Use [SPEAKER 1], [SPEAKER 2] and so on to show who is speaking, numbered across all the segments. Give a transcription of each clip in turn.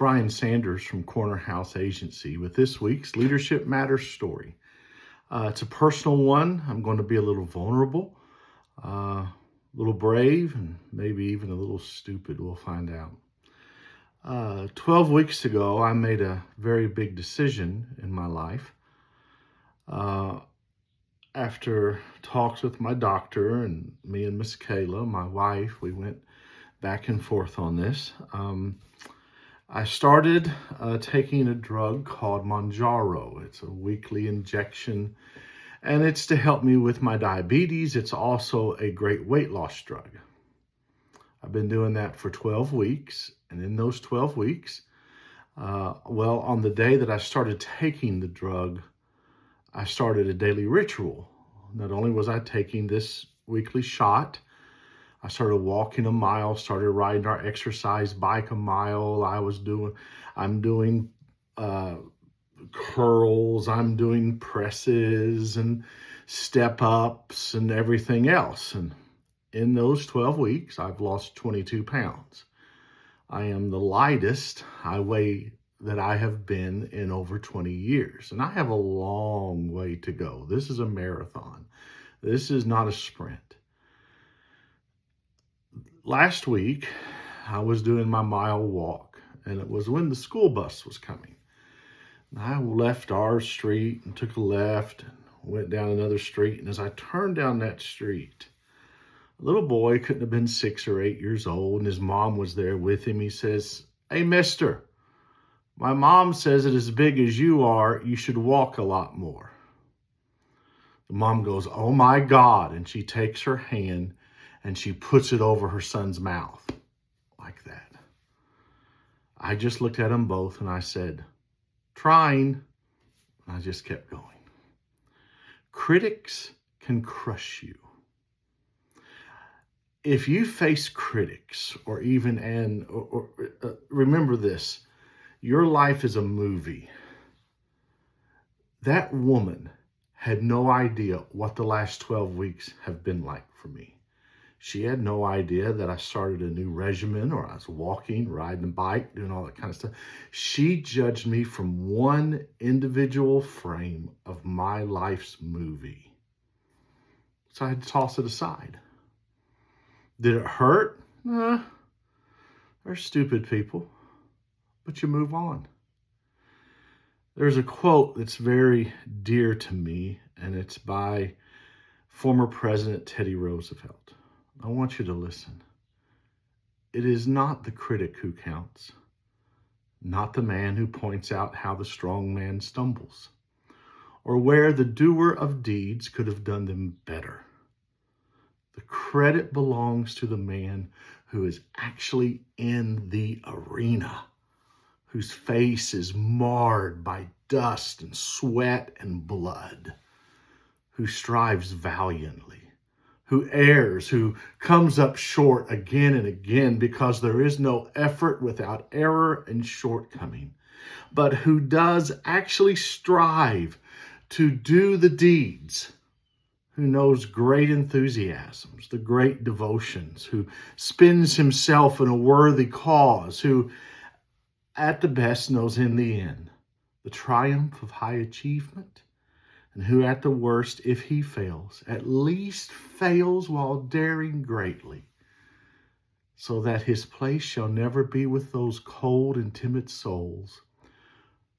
[SPEAKER 1] Brian Sanders from Corner House Agency with this week's Leadership Matters story. It's a personal one. I'm going to be a little vulnerable, a little brave, and maybe even a little stupid. We'll find out. 12 weeks ago, I made a very big decision in my life. After talks with my doctor and me and Miss Kayla, my wife, we went back and forth on this. I started taking a drug called Mounjaro. It's a weekly injection, and it's to help me with my diabetes. It's also a great weight loss drug. I've been doing that for 12 weeks, and in those 12 weeks, on the day that I started taking the drug, I started a daily ritual. Not only was I taking this weekly shot, I started walking a mile, started riding our exercise bike a mile. I'm doing curls, I'm doing presses and step ups and everything else. And in those 12 weeks, I've lost 22 pounds. I am the lightest that I have been in over 20 years. And I have a long way to go. This is a marathon. This is not a sprint. Last week, I was doing my mile walk, and it was when the school bus was coming. I left our street and took a left and went down another street. And as I turned down that street, a little boy, couldn't have been 6 or 8 years old, and his mom was there with him. He says, "Hey, mister, my mom says that as big as you are, you should walk a lot more." The mom goes, "Oh my God." And she takes her hand and she puts it over her son's mouth like that. I just looked at them both and I said, "Trying." And I just kept going. Critics can crush you. If you face critics remember this, your life is a movie. That woman had no idea what the last 12 weeks have been like for me. She had no idea that I started a new regimen, or I was walking, riding a bike, doing all that kind of stuff. She judged me from one individual frame of my life's movie. So I had to toss it aside. Did it hurt? They're stupid people, but you move on. There's a quote that's very dear to me, and it's by former President Teddy Roosevelt. I want you to listen. It is not the critic who counts, not the man who points out how the strong man stumbles, or where the doer of deeds could have done them better. The credit belongs to the man who is actually in the arena, whose face is marred by dust and sweat and blood, who strives valiantly, who errs, who comes up short again and again, because there is no effort without error and shortcoming, but who does actually strive to do the deeds, who knows great enthusiasms, the great devotions, who spends himself in a worthy cause, who at the best knows in the end the triumph of high achievement, and who at the worst, if he fails, at least fails while daring greatly, so that his place shall never be with those cold and timid souls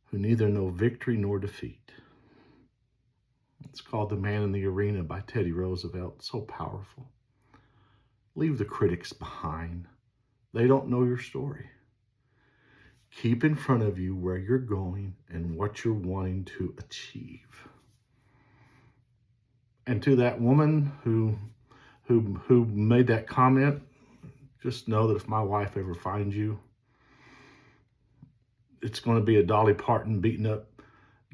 [SPEAKER 1] who neither know victory nor defeat. It's called The Man in the Arena by Teddy Roosevelt. So powerful. Leave the critics behind. They don't know your story. Keep in front of you where you're going and what you're wanting to achieve. And to that woman who made that comment, just know that if my wife ever finds you, it's going to be a Dolly Parton beating up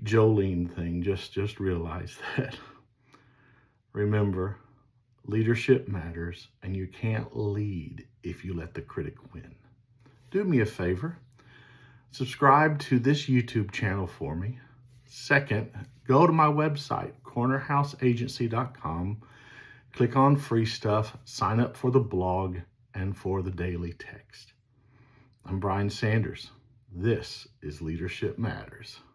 [SPEAKER 1] Jolene thing. Just realize that. Remember, leadership matters, and you can't lead if you let the critic win. Do me a favor. Subscribe to this YouTube channel for me. Second, go to my website, cornerhouseagency.com. Click on free stuff, sign up for the blog and for the daily text. I'm Brian Sanders. This is Leadership Matters.